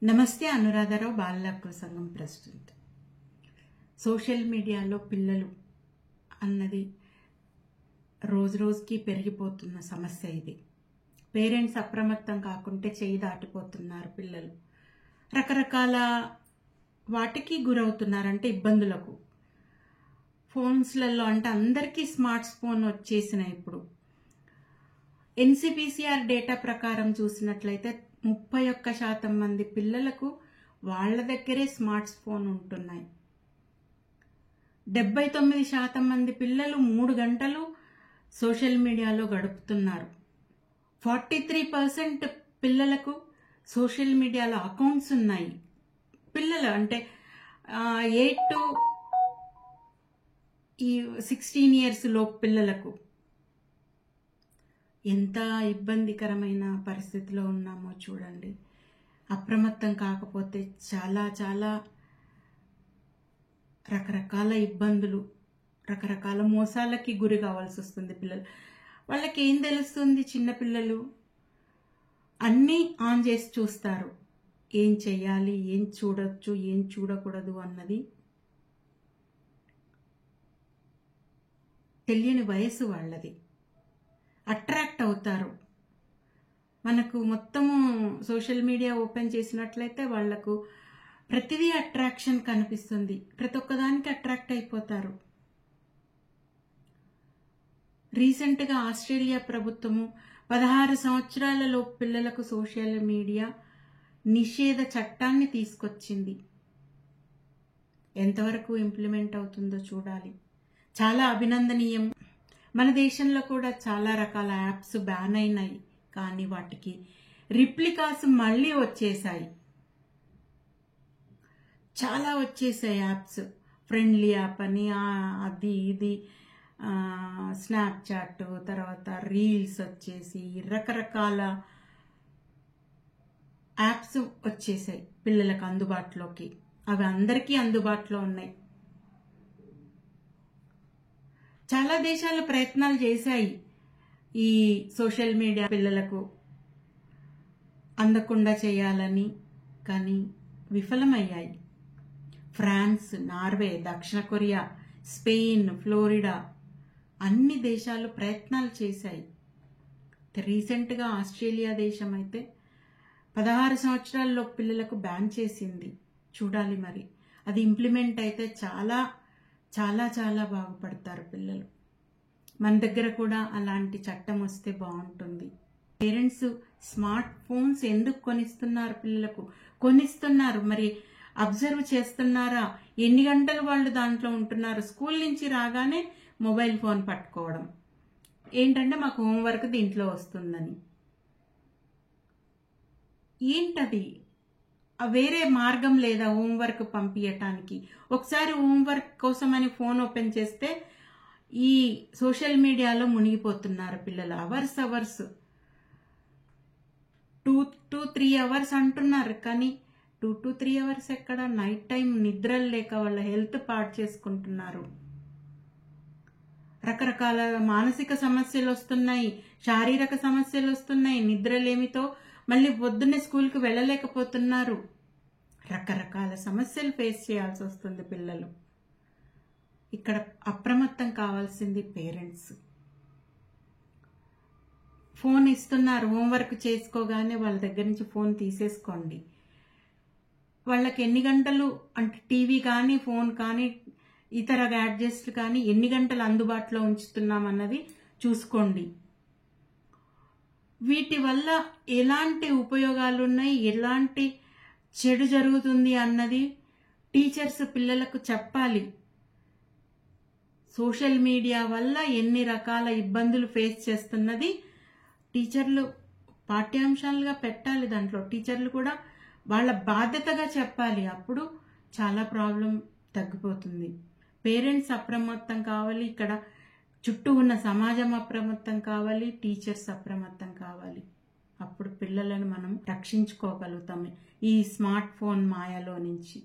నమస్తే. అనురాధారావు, బాలల హక్కుల సంఘం ప్రెసిడెంట్. సోషల్ మీడియాలో పిల్లలు అన్నది రోజు రోజుకి పెరిగిపోతున్న సమస్య ఇది. పేరెంట్స్ అప్రమత్తం కాకుంటే చేయి దాటిపోతున్నారు పిల్లలు. రకరకాల వాటికి గురవుతున్నారు, అంటే ఇబ్బందులకు. ఫోన్స్లలో అంటే అందరికీ స్మార్ట్ ఫోన్ వచ్చేసినాయి ఇప్పుడు. ఎన్సిపిసిఆర్ డేటా ప్రకారం చూసినట్లయితే 31% మంది పిల్లలకు వాళ్ళ దగ్గరే స్మార్ట్ ఫోన్ ఉంటున్నాయి. 79% మంది పిల్లలు 3 గంటలు సోషల్ మీడియాలో గడుపుతున్నారు. 43% పిల్లలకు సోషల్ మీడియాలో అకౌంట్స్ ఉన్నాయి. పిల్లలు అంటే 8 to 16 years లోపు పిల్లలకు. ఎంత ఇబ్బందికరమైన పరిస్థితిలో ఉన్నామో చూడండి. అప్రమత్తం కాకపోతే చాలా చాలా రకరకాల ఇబ్బందులు, రకరకాల మోసాలకి గురి కావాల్సి వస్తుంది పిల్లలు. వాళ్ళకి ఏం తెలుస్తుంది? చిన్నపిల్లలు అన్నీ ఆన్ చేసి చూస్తారు. ఏం చెయ్యాలి, ఏం చూడొచ్చు, ఏం చూడకూడదు అన్నది తెలియని వయసు వాళ్ళది. అట్రాక్ట్ అవుతారు. మనకు మొత్తము సోషల్ మీడియా ఓపెన్ చేసినట్లయితే వాళ్లకు ప్రతిదీ అట్రాక్షన్ కనిపిస్తుంది. ప్రతి ఒక్కదానికి అట్రాక్ట్ అయిపోతారు. రీసెంట్గా ఆస్ట్రేలియా ప్రభుత్వము 16 సంవత్సరాలలో పిల్లలకు సోషల్ మీడియా నిషేధ చట్టాన్ని తీసుకొచ్చింది. ఎంతవరకు ఇంప్లిమెంట్ అవుతుందో చూడాలి. చాలా అభినందనీయం. మన దేశంలో కూడా చాలా రకాల యాప్స్ బ్యాన్ అయినాయి, కానీ వాటికి రిప్లికాస్ మళ్ళీ వచ్చేసాయి. చాలా వచ్చేసాయి యాప్స్. ఫ్రెండ్లీ యాప్ అని, అది ఇది, స్నాప్చాట్, తర్వాత రీల్స్ వచ్చేసి రకరకాల యాప్స్ వచ్చేసాయి పిల్లలకు అందుబాటులోకి. అవి అందరికీ అందుబాటులో ఉన్నాయి. చాలా దేశాలు ప్రయత్నాలు చేశాయి ఈ సోషల్ మీడియా పిల్లలకు అందకుండా చేయాలని, కానీ విఫలమయ్యాయి. ఫ్రాన్స్, నార్వే, దక్షిణ కొరియా, స్పెయిన్, ఫ్లోరిడా అన్ని దేశాలు ప్రయత్నాలు చేశాయి. రీసెంట్గా ఆస్ట్రేలియా దేశం అయితే 16 సంవత్సరాల్లో పిల్లలకు బ్యాన్ చేసింది. చూడాలి మరి అది ఇంప్లిమెంట్ అయితే చాలా చాలా చాలా బాగుపడతారు పిల్లలు. మన దగ్గర కూడా అలాంటి చట్టం వస్తే బాగుంటుంది. పేరెంట్స్ స్మార్ట్ ఫోన్స్ ఎందుకు కొనిస్తున్నారు పిల్లలకు? కొనిస్తున్నారు, మరి అబ్జర్వ్ చేస్తున్నారా? ఎన్ని గంటలు వాళ్ళు దాంట్లో ఉంటున్నారు? స్కూల్ నుంచి రాగానే మొబైల్ ఫోన్ పట్టుకోవడం ఏంటంటే మాకు హోంవర్క్ దీంట్లో వస్తుందని. ఏంటది? వేరే మార్గం లేదా హోంవర్క్ పంపించటానికి? ఒకసారి హోంవర్క్ కోసమని ఫోన్ ఓపెన్ చేస్తే ఈ సోషల్ మీడియాలో మునిగిపోతున్నారు పిల్లలు. అవర్స్ 2-3 hours అంటున్నారు, కానీ 2-3 hours ఎక్కడ? నైట్ టైం నిద్రలు లేక వాళ్ళ హెల్త్ పాడు చేసుకుంటున్నారు. రకరకాల మానసిక సమస్యలు వస్తున్నాయి, శారీరక సమస్యలు వస్తున్నాయి. నిద్రలేమితో మళ్ళీ పొద్దున్నే స్కూల్కి వెళ్ళలేకపోతున్నారు. రకరకాల సమస్యలు ఫేస్ చేయాల్సి వస్తుంది పిల్లలు. ఇక్కడ అప్రమత్తం కావాల్సింది పేరెంట్స్. ఫోన్ ఇస్తున్నారు, హోంవర్క్ చేసుకోగానే వాళ్ళ దగ్గర నుంచి ఫోన్ తీసేసుకోండి. వాళ్ళకి ఎన్ని గంటలు అంటే టీవీ కానీ, ఫోన్ కానీ, ఇతర గ్యాడ్జెట్స్ కానీ ఎన్ని గంటలు అందుబాటులో ఉంచుతున్నామన్నది చూసుకోండి. వీటి వల్ల ఎలాంటి ఉపయోగాలు ఉన్నాయి, ఎలాంటి చెడు జరుగుతుంది అన్నది టీచర్స్ పిల్లలకు చెప్పాలి. సోషల్ మీడియా వల్ల ఎన్ని రకాల ఇబ్బందులు ఫేస్ చేస్తున్నది టీచర్లు పాఠ్యాంశాలుగా పెట్టాలి. దాంట్లో టీచర్లు కూడా వాళ్ళ బాధ్యతగా చెప్పాలి. అప్పుడు చాలా ప్రాబ్లం తగ్గిపోతుంది. పేరెంట్స్ అప్రమత్తం కావాలి, ఇక్కడ చుట్టూ ఉన్న సమాజం అప్రమత్తం కావాలి, టీచర్స్ అప్రమత్తం కావాలి. అప్పుడు పిల్లలను మనం రక్షించుకోగలుగుతాం ఈ స్మార్ట్ ఫోన్ మాయలో నుంచి.